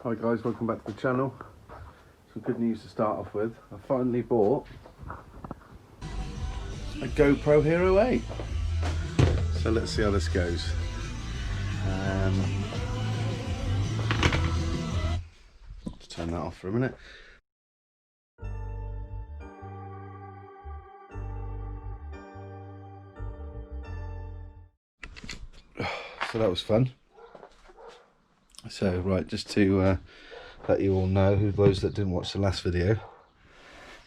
Hi guys, welcome back to the channel. Some good news to start off with. I finally bought a GoPro Hero 8. So let's see how this goes. Let's turn that off for a minute. So that was fun. So right, just to let you all know, those that didn't watch the last video,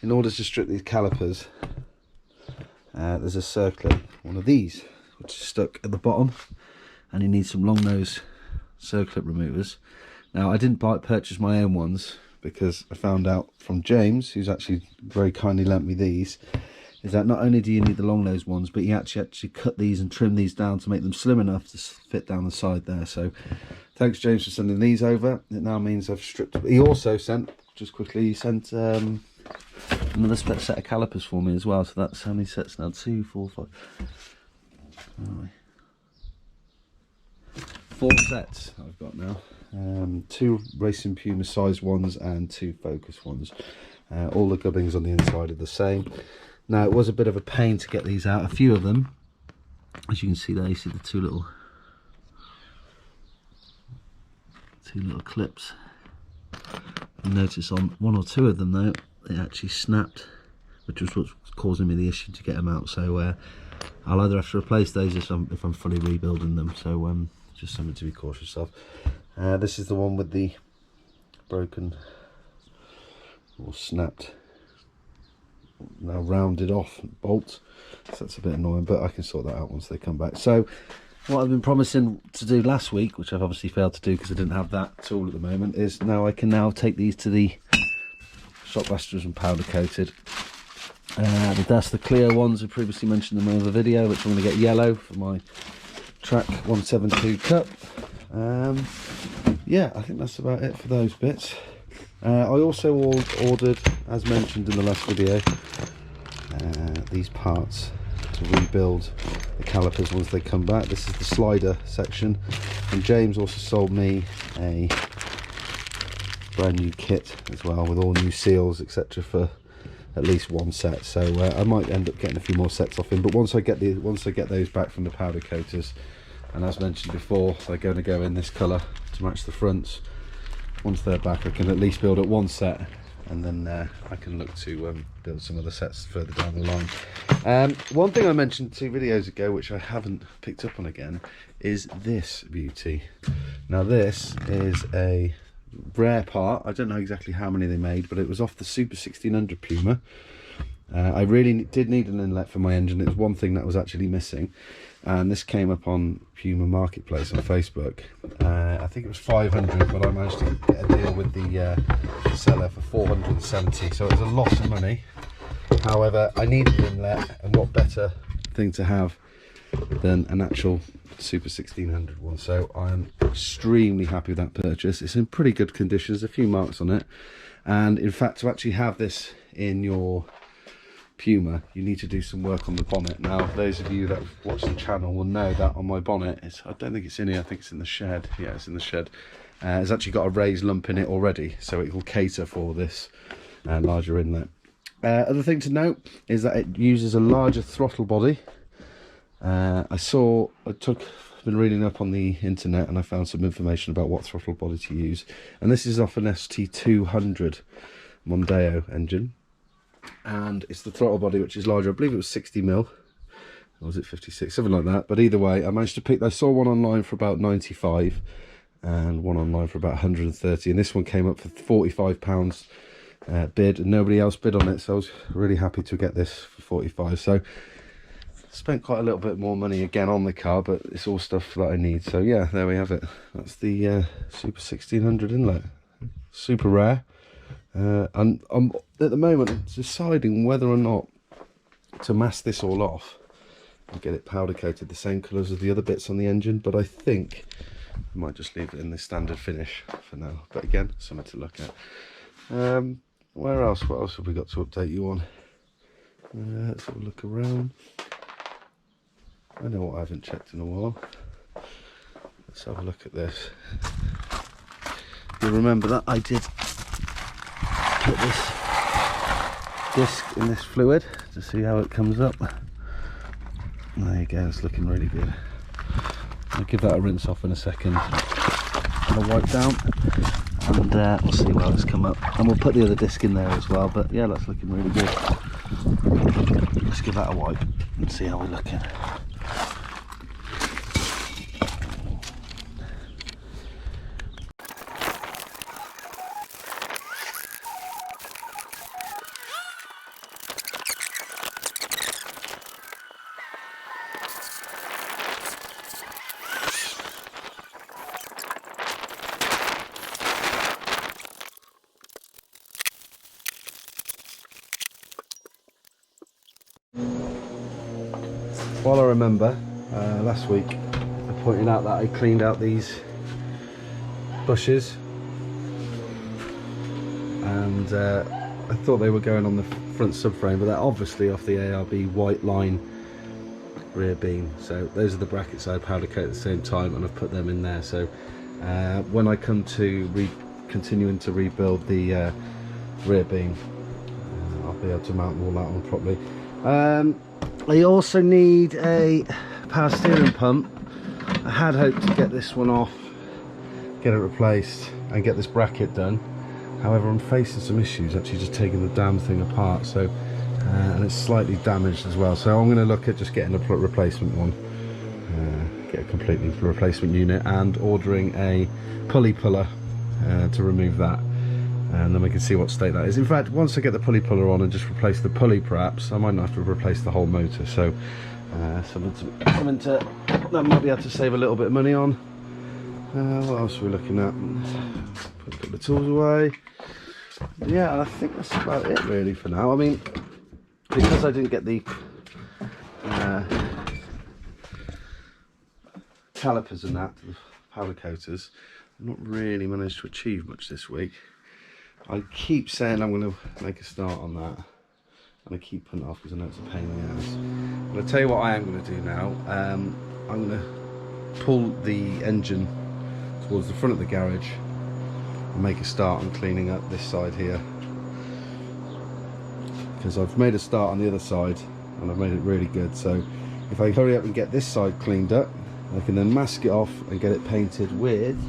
in order to strip these calipers, there's a circlip, one of these, which is stuck at the bottom, and you need some long nose circlip removers. Now I didn't purchase my own ones because I found out from James, who's actually very kindly lent me these, is that not only do you need the long nose ones, but you actually cut these and trim these down to make them slim enough to fit down the side there. So thanks James for sending these over. It now means I've stripped. He also sent, just quickly, he sent another set of calipers for me as well. So that's how many sets now? 2, 4, 5. Four sets I've got now. 2 Racing Puma size ones and 2 Focus ones. All the gubbings on the inside are the same. Now it was a bit of a pain to get these out. A few of them, as you can see there, you see the two little clips. You notice on 1 or 2 of them though, they actually snapped, which was what's causing me the issue to get them out. So I'll either have to replace those if I'm fully rebuilding them. So just something to be cautious of. This is the one with the broken or snapped, now rounded off bolts, so that's a bit annoying, but I can sort that out once they come back. So what I've been promising to do last week, which I've obviously failed to do because I didn't have that tool at the moment, is now I can now take these to the shockbusters and powder coated. That's the clear ones I previously mentioned in my other video, which I'm going to get yellow for my track 172 cup. Yeah, I think that's about it for those bits. I also ordered, as mentioned in the last video, these parts to rebuild the calipers once they come back. This is the slider section, and James also sold me a brand new kit as well with all new seals etc. for at least 1 set. So I might end up getting a few more sets off him, but once I get those back from the powder coaters, and as mentioned before, they're going to go in this colour to match the fronts. Once they're back, I can at least build up 1 set, and then I can look to build some other sets further down the line. One thing I mentioned 2 videos ago, which I haven't picked up on again, is this beauty. Now this is a rare part. I don't know exactly how many they made, but it was off the Super 1600 Puma. I really did need an inlet for my engine. It was one thing that was actually missing, and this came up on Puma Marketplace on Facebook. I think it was 500, but I managed to get a deal with the seller for 470, so it was a lot of money. However, I needed an inlet, and what better thing to have than an actual Super 1600 one. So I'm extremely happy with that purchase. It's in pretty good condition. There's a few marks on it, and in fact, to actually have this in your Puma, you need to do some work on the bonnet. Now those of you that watch the channel will know that on my bonnet, I don't think it's in here, I think it's in the shed. Yeah, it's in the shed. It's actually got a raised lump in it already, so it will cater for this larger inlet. Other thing to note is that it uses a larger throttle body. I've been reading up on the internet, and I found some information about what throttle body to use, and this is off an ST200 Mondeo engine. And it's the throttle body which is larger. I believe it was 60mm, or was it 56, something like that. But either way, I managed to pick, I saw one online for about 95 and one online for about 130, and this one came up for £45 bid, and nobody else bid on it, so I was really happy to get this for 45. So spent quite a little bit more money again on the car, but it's all stuff that I need. So yeah, there we have it. That's the Super 1600 inlet. Super rare. And I'm at the moment deciding whether or not to mask this all off and get it powder coated the same colours as the other bits on the engine, but I think I might just leave it in the standard finish for now. But again, something to look at. What else have we got to update you on? Let's have a look around. I know what I haven't checked in a while. Let's have a look at this. you'll remember that I did put this disc in this fluid to see how it comes up. There you go, it's looking really good. I'll give that a rinse off in a second and a wipe down, and we'll see how it's come up, and we'll put the other disc in there as well. But yeah, that's looking really good. Let's give that a wipe and see how we're looking. While I remember, last week I pointed out that I cleaned out these bushes, and I thought they were going on the front subframe, but they're obviously off the ARB white line rear beam. So those are the brackets I powder coat at the same time, and I've put them in there. So when I come to continuing to rebuild the rear beam, I'll be able to mount all that on properly. I also need a power steering pump. I had hoped to get this one off, get it replaced and get this bracket done. However, I'm facing some issues actually just taking the damn thing apart, so and it's slightly damaged as well, so I'm going to look at just getting a replacement one, get a completely replacement unit, and ordering a pulley puller to remove that, and then we can see what state that is. In fact, once I get the pulley puller on and just replace the pulley, perhaps I might not have to replace the whole motor. So something to that might be able to save a little bit of money on. What else are we looking at? Put the tools away. Yeah, I think that's about it really for now. I mean, because I didn't get the calipers and that, the powder coaters, I've not really managed to achieve much this week. I keep saying I'm going to make a start on that, and I keep putting it off because I know it's a pain in the ass. But I'll tell you what I am going to do now. I'm going to pull the engine towards the front of the garage and make a start on cleaning up this side here, because I've made a start on the other side and I've made it really good. So if I hurry up and get this side cleaned up, I can then mask it off and get it painted with,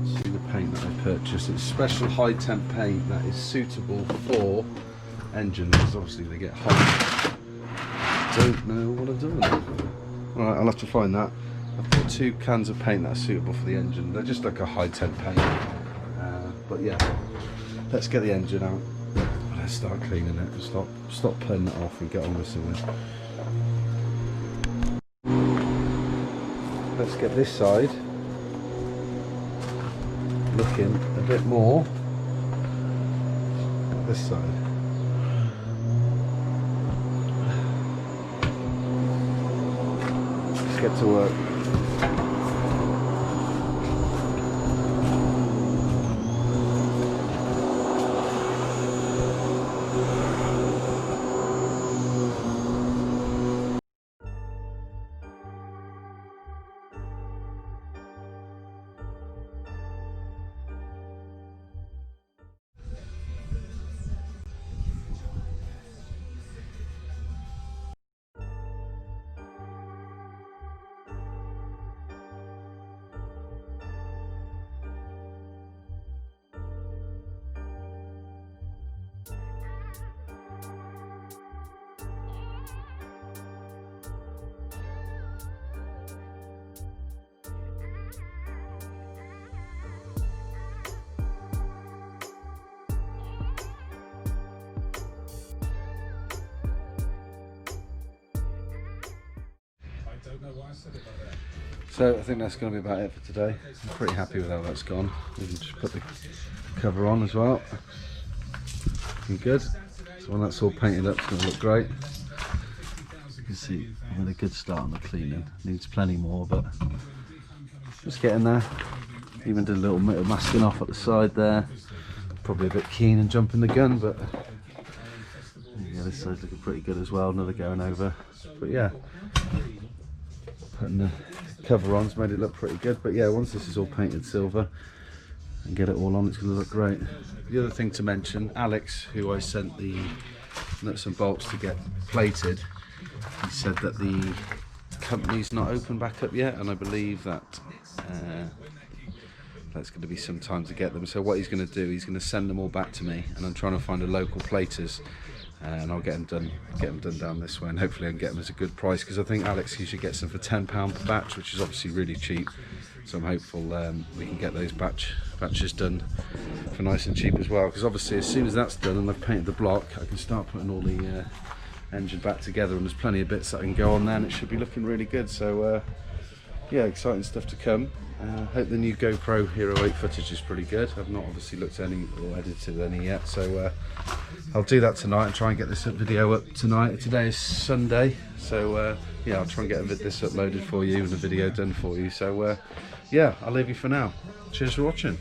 see the paint that I purchased. It's special high temp paint that is suitable for engines, because obviously they get hot. Don't know what I've done with it. Alright, I'll have to find that. I've got 2 cans of paint that are suitable for the engine. They're just like a high temp paint. But yeah, let's get the engine out. Let's start cleaning it. Stop pulling it off and get on with something. Let's get this side looking a bit more like this side. Let's get to work. So I think that's going to be about it for today. I'm pretty happy with how that's gone. We can just put the cover on as well. Looking good. So when that's all painted up, it's going to look great. You can see I had a good start on the cleaning. Needs plenty more, but just getting there. Even did a little bit of masking off at the side there. Probably a bit keen and jumping the gun, but yeah, this side's looking pretty good as well. Another going over, but yeah, putting the cover on's made it look pretty good. But yeah, once this is all painted silver, and get it all on. It's going to look great. The other thing to mention, Alex, who I sent the nuts and bolts to get plated, he said that the company's not open back up yet, and I believe that that's going to be some time to get them. So what he's going to do, he's going to send them all back to me, and I'm trying to find a local platers, and I'll get them done down this way, and hopefully I can get them at a good price, because I think Alex usually gets them for £10 per batch, which is obviously really cheap. So I'm hopeful we can get those batches done for nice and cheap as well, because obviously as soon as that's done and I've painted the block, I can start putting all the engine back together, and there's plenty of bits that I can go on there, and it should be looking really good. So yeah, exciting stuff to come. Hope the new GoPro HERO8 footage is pretty good. I've not obviously looked at any or edited any yet, so I'll do that tonight and try and get this video up tonight. Today is Sunday, so yeah, I'll try and get this uploaded for you and the video done for you. So yeah, I'll leave you for now. Cheers for watching.